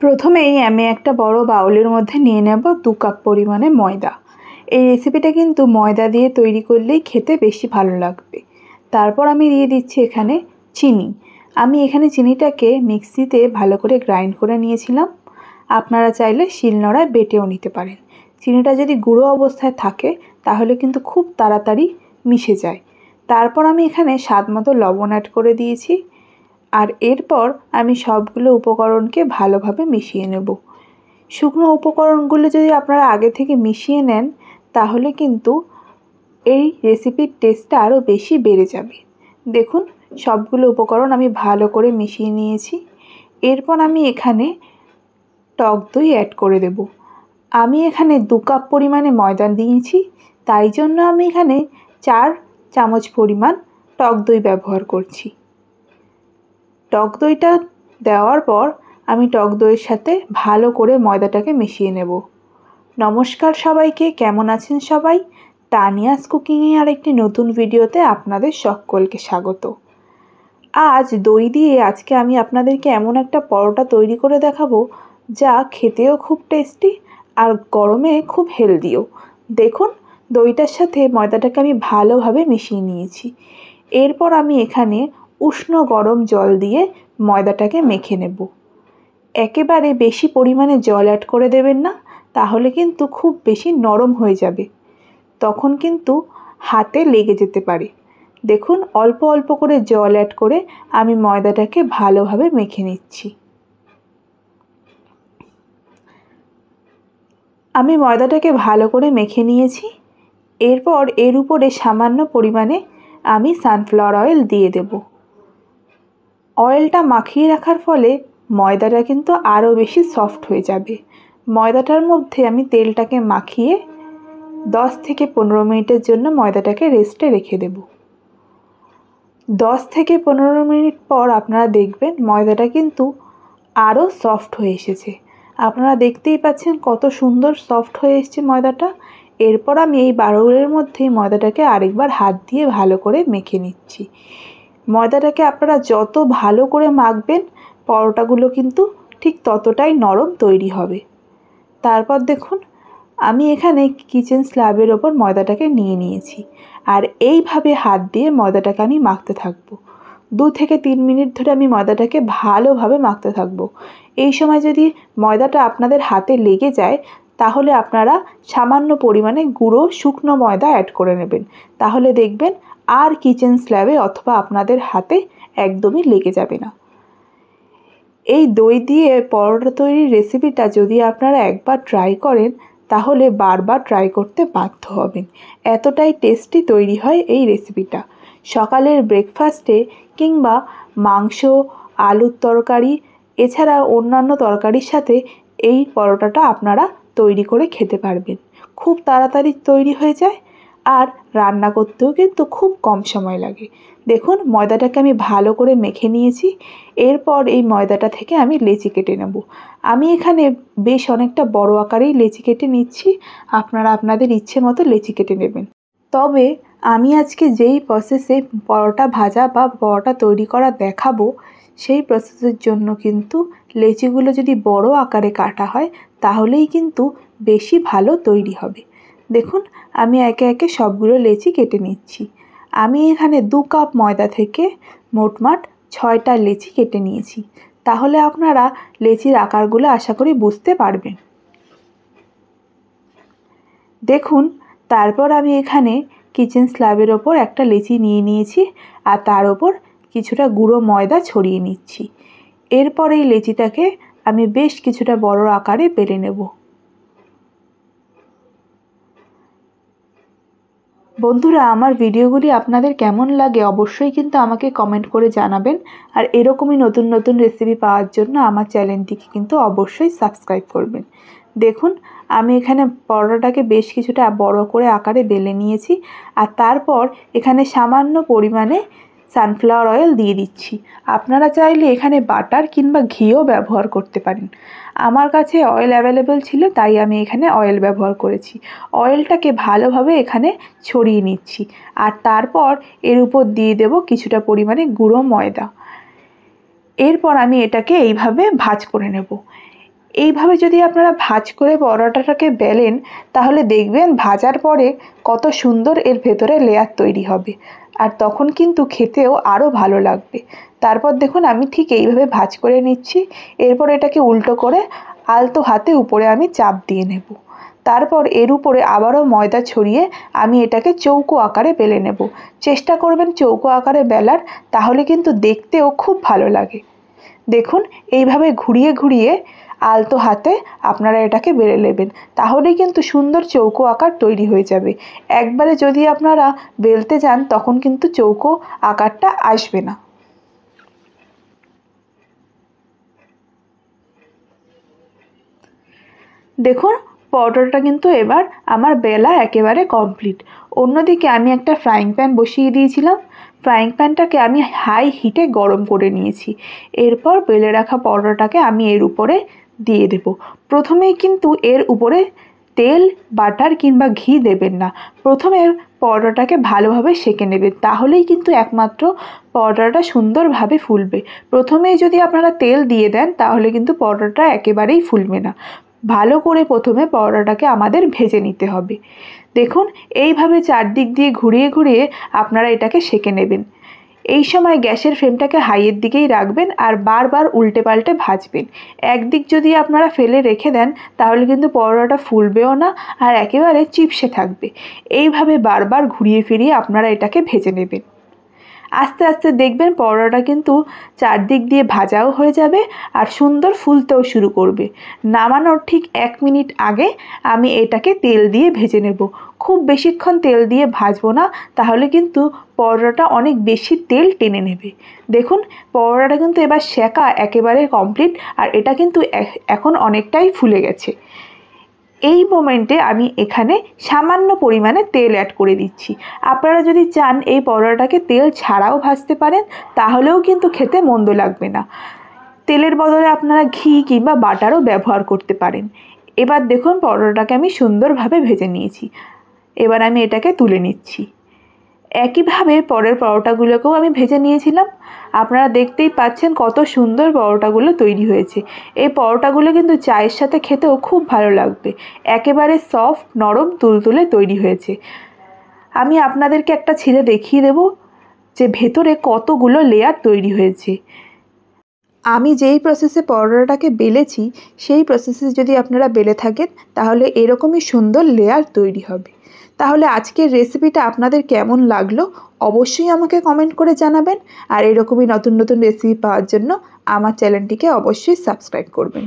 প্রথমেই আমি একটা বড় বাউলের মধ্যে নিয়ে নেব 2 কাপ পরিমাণে ময়দা। এই রেসিপিটা কিন্তু ময়দা দিয়ে তৈরি করলেই খেতে বেশি ভালো লাগবে। তারপর আমি দিয়ে দিচ্ছি এখানে চিনি। আমি এখানে চিনিটাকে মিক্সিতে ভালো করে গ্রাইন্ড করে নিয়েছিলাম। আপনারা চাইলে শিলনোড়ায় বেটেও নিতে পারেন। চিনিটা যদি গুঁড়ো অবস্থায় থাকে তাহলে কিন্তু খুব তাড়াতাড়ি মিশে যায়। তারপর আমি এখানে স্বাদমতো লবণ অ্যাড করে দিয়েছি। আর এরপর আমি সবগুলো উপকরণকে ভালোভাবে মিশিয়ে নেব। শুকনো উপকরণগুলো যদি আপনারা আগে থেকে মিশিয়ে নেন তাহলে কিন্তু এই রেসিপির টেস্টটা আরও বেশি বেড়ে যাবে। দেখুন সবগুলো উপকরণ আমি ভালো করে মিশিয়ে নিয়েছি। এরপর আমি এখানে টক দই অ্যাড করে দেব। আমি এখানে 2 কাপ পরিমাণে ময়দা দিয়েছি, তাই জন্য আমি এখানে 4 চামচ পরিমাণ টক দই ব্যবহার করছি। টক দইটা দেওয়ার পর আমি টক দইয়ের সাথে ভালো করে ময়দাটাকে মিশিয়ে নেব। নমস্কার সবাইকে, কেমন আছেন সবাই? তানিয়াস কুকিংয়ে আরেকটি নতুন ভিডিওতে আপনাদের সকলকে স্বাগত। আজ দই দিয়ে আজকে আমি আপনাদেরকে এমন একটা পরোটা তৈরি করে দেখাবো যা খেতেও খুব টেস্টি আর গরমে খুব হেলদিও। দেখুন দইটার সাথে ময়দাটাকে আমি ভালোভাবে মিশিয়ে নিয়েছি। এরপর আমি এখানে উষ্ণ গরম জল দিয়ে ময়দাটাকে মেখে নেব। একেবারে বেশি পরিমাণে জল অ্যাড করে দেবেন না, তাহলে কিন্তু খুব বেশি নরম হয়ে যাবে, তখন কিন্তু হাতে লেগে যেতে পারে। দেখুন অল্প অল্প করে জল অ্যাড করে আমি ময়দাটাকে ভালোভাবে মেখে নিচ্ছি। আমি ময়দাটাকে ভালো করে মেখে নিয়েছি। এরপর এর উপরে সামান্য পরিমাণে আমি সানফ্লাওয়ার অয়েল দিয়ে দেব। অয়েলটা মাখিয়ে রাখার ফলে ময়দাটা কিন্তু আরও বেশি সফট হয়ে যাবে। ময়দাটার মধ্যে আমি তেলটাকে মাখিয়ে 10 থেকে 15 মিনিটের জন্য ময়দাটাকে রেস্টে রেখে দেব। 10 থেকে 15 মিনিট পর আপনারা দেখবেন ময়দাটা কিন্তু আরও সফট হয়ে এসেছে। আপনারা দেখতেই পাচ্ছেন কত সুন্দর সফট হয়ে এসেছে ময়দাটা। এরপর আমি এই বাউলের মধ্যেই ময়দাটাকে আরেকবার হাত দিয়ে ভালো করে মেখে নিচ্ছি। ময়দাটাকে আপনারা যত ভালো করে মাখবেন পরোটাগুলো কিন্তু ঠিক ততটাই নরম তৈরি হবে। তারপর দেখুন আমি এখানে কিচেন স্ল্যাবের ওপর ময়দাটাকে নিয়ে নিয়েছি আর এইভাবে হাত দিয়ে ময়দাটাকে আমি মাখতে থাকবো। 2 থেকে 3 মিনিট ধরে আমি ময়দাটাকে ভালোভাবে মাখতে থাকবো। এই সময় যদি ময়দাটা আপনাদের হাতে লেগে যায় তাহলে আপনারা সামান্য পরিমাণে গুঁড়ো শুকনো ময়দা অ্যাড করে নেবেন। তাহলে দেখবেন আর কিচেন স্ল্যাবে অথবা আপনাদের হাতে একদমই লেগে যাবে না। এই দই দিয়ে পরোটা তৈরির রেসিপিটা যদি আপনারা একবার ট্রাই করেন তাহলে বারবার ট্রাই করতে বাধ্য হবেন। এতটাই টেস্টি তৈরি হয় এই রেসিপিটা। সকালের ব্রেকফাস্টে কিংবা মাংস, আলুর তরকারি এছাড়া অন্যান্য তরকারির সাথে এই পরোটাটা আপনারা তৈরি করে খেতে পারবেন। খুব তাড়াতাড়ি তৈরি হয়ে যায় আর রান্না করতেও কিন্তু খুব কম সময় লাগে। দেখুন ময়দাটাকে আমি ভালো করে মেখে নিয়েছি। এরপর এই ময়দাটা থেকে আমি লেচি কেটে নেব। আমি এখানে বেশ অনেকটা বড় আকারেই লেচি কেটে নিচ্ছি। আপনারা আপনাদের ইচ্ছে মতো লেচি কেটে নেবেন। তবে আমি আজকে যেই প্রসেসে পরোটা ভাজা বা পরোটা তৈরি করা দেখাবো সেই প্রসেসের জন্য কিন্তু লেচিগুলো যদি বড় আকারে কাটা হয় তাহলেই কিন্তু বেশি ভালো তৈরি হবে। দেখুন আমি একে একে সবগুলো লেচি কেটে নিচ্ছি। আমি এখানে 2 কাপ ময়দা থেকে মোটমাট 6টা লেচি কেটে নিয়েছি। তাহলে আপনারা লেচির আকারগুলো আশা করি বুঝতে পারবেন। দেখুন তারপর আমি এখানে কিচেন স্ল্যাবের ওপর একটা লেচি নিয়ে নিয়েছি আর তার ওপর কিছুটা গুঁড়ো ময়দা ছড়িয়ে নিচ্ছি। এরপর এই লেচিটাকে আমি বেশ কিছুটা বড় আকারে বেলে নেব। বন্ধুরা আমার ভিডিওগুলি আপনাদের কেমন লাগে অবশ্যই কিন্তু আমাকে কমেন্ট করে জানাবেন। আর এরকমই নতুন নতুন রেসিপি পাওয়ার জন্য আমার চ্যানেলটিকে কিন্তু অবশ্যই সাবস্ক্রাইব করবেন। দেখুন আমি এখানে পরোটাটাকে বেশ কিছুটা বড় করে আকারে বেলে নিয়েছি আর তারপর এখানে সামান্য পরিমাণে সানফ্লাওয়ার অয়েল দিয়ে দিচ্ছি। আপনারা চাইলে এখানে বাটার কিংবা ঘিও ব্যবহার করতে পারেন। আমার কাছে অয়েল অ্যাভেলেবেল ছিল তাই আমি এখানে অয়েল ব্যবহার করেছি। অয়েলটাকে ভালোভাবে এখানে ছড়িয়ে নিচ্ছি আর তারপর এর উপর দিয়ে দেব কিছুটা পরিমাণে গুঁড়ো ময়দা। এরপর আমি এটাকে এইভাবে ভাঁজ করে নেব। এইভাবে যদি আপনারা ভাঁজ করে পরোটাটাকে বেলেন তাহলে দেখবেন ভাজার পরে কত সুন্দর এর ভেতরে লেয়ার তৈরি হবে, আর তখন কিন্তু খেতেও আরও ভালো লাগবে। তারপর দেখুন আমি ঠিক এইভাবে ভাঁজ করে নিচ্ছি। এরপর এটাকে উল্টো করে আলতো হাতে উপরে আমি চাপ দিয়ে নেব। তারপর এর উপরে আবারও ময়দা ছড়িয়ে আমি এটাকে চৌকো আকারে বেলে নেব। চেষ্টা করবেন চৌকো আকারে বেলার, তাহলে কিন্তু দেখতেও খুব ভালো লাগে। দেখুন এইভাবে ঘুরিয়ে ঘুরিয়ে আলতো হাতে আপনারা এটাকে বেলে নেবেন, তাহলেই কিন্তু সুন্দর চৌকো আকার তৈরি হয়ে যাবে। একবারে যদি আপনারা বেলতে যান তখন কিন্তু চৌকো আকারটা আসবে না। দেখুন পরোটাটা কিন্তু এবার আমার বেলা একেবারে কমপ্লিট। অন্যদিকে আমি একটা ফ্রাইং প্যান বসিয়ে দিয়েছিলাম। ফ্রাইং প্যানটাকে আমি হাই হিটে গরম করে নিয়েছি। এরপর বেলে রাখা পরোটাটাকে আমি এর উপরে দিয়ে দেব। প্রথমেই কিন্তু এর উপরে তেল, বাটার কিংবা ঘি দেবেন না। প্রথমে পরোটাটাকে ভালোভাবে সেঁকে নেবেন, তাহলেই কিন্তু একমাত্র পরোটাটা সুন্দরভাবে ফুলবে। প্রথমেই যদি আপনারা তেল দিয়ে দেন তাহলে কিন্তু পরোটাটা একেবারেই ফুলবে না। ভালো করে প্রথমে পরোটাটাকে আমাদের ভেজে নিতে হবে। দেখুন এইভাবে চারদিক দিয়ে ঘুরিয়ে ঘুরিয়ে আপনারা এটাকে সেঁকে নেবেন। এই সময় গ্যাসের ফ্লেমটাকে হাইয়ের দিকেই রাখবেন আর বারবার উল্টে পাল্টে ভাজবেন। একদিক যদি আপনারা ফেলে রেখে দেন তাহলে কিন্তু পরোটাটা ফুলবেও না আর একেবারে চিপসে থাকবে। এইভাবে বারবার ঘুরিয়ে ফিরিয়ে আপনারা এটাকে ভেজে নেবেন। আস্তে আস্তে দেখবেন পরোটা কিন্তু চারদিক দিয়ে ভাজাও হয়ে যাবে আর সুন্দর ফুলতেও শুরু করবে। নামানোর ঠিক 1 মিনিট আগে আমি এটাকে তেল দিয়ে ভেজে নেব। খুব বেশিক্ষণ তেল দিয়ে ভাজবো না, তাহলে কিন্তু পরোটা অনেক বেশি তেল টেনে নেবে। দেখুন পরোটাটা কিন্তু এবার সেঁকা একেবারে কমপ্লিট আর এটা কিন্তু এখন অনেকটাই ফুলে গেছে। এই মোমেন্টে আমি এখানে সামান্য পরিমাণে তেল অ্যাড করে দিচ্ছি। আপনারা যদি চান এই পরোটাটাকে তেল ছাড়াও ভাজতে পারেন, তাহলেও কিন্তু খেতে মন্দ লাগবে না। তেলের বদলে আপনারা ঘি কিংবা বাটারও ব্যবহার করতে পারেন। এবার দেখুন পরোটাটাকে আমি সুন্দরভাবে ভেজে নিয়েছি। এবার আমি এটাকে তুলে নিচ্ছি। একইভাবে পরের পরোটাগুলোকেও আমি ভেজে নিয়েছিলাম। আপনারা দেখতেই পাচ্ছেন কত সুন্দর পরোটাগুলো তৈরি হয়েছে। এই পরোটাগুলো কিন্তু চায়ের সাথে খেতেও খুব ভালো লাগবে। একেবারে সফট, নরম, তুলতুলে তৈরি হয়েছে। আমি আপনাদেরকে একটা ছিঁড়ে দেখিয়ে দেব যে ভেতরে কতগুলো লেয়ার তৈরি হয়েছে। আমি যেই প্রসেসে পরোটাটাকে বেলেছি সেই প্রসেসে যদি আপনারা বেলে থাকেন তাহলে এরকমই সুন্দর লেয়ার তৈরি হবে। তাহলে আজকের রেসিপিটা আপনাদের কেমন লাগলো অবশ্যই আমাকে কমেন্ট করে জানাবেন, আর এরকমই নতুন নতুন রেসিপি পাওয়ার জন্য আমার চ্যানেলটিকে অবশ্যই সাবস্ক্রাইব করবেন।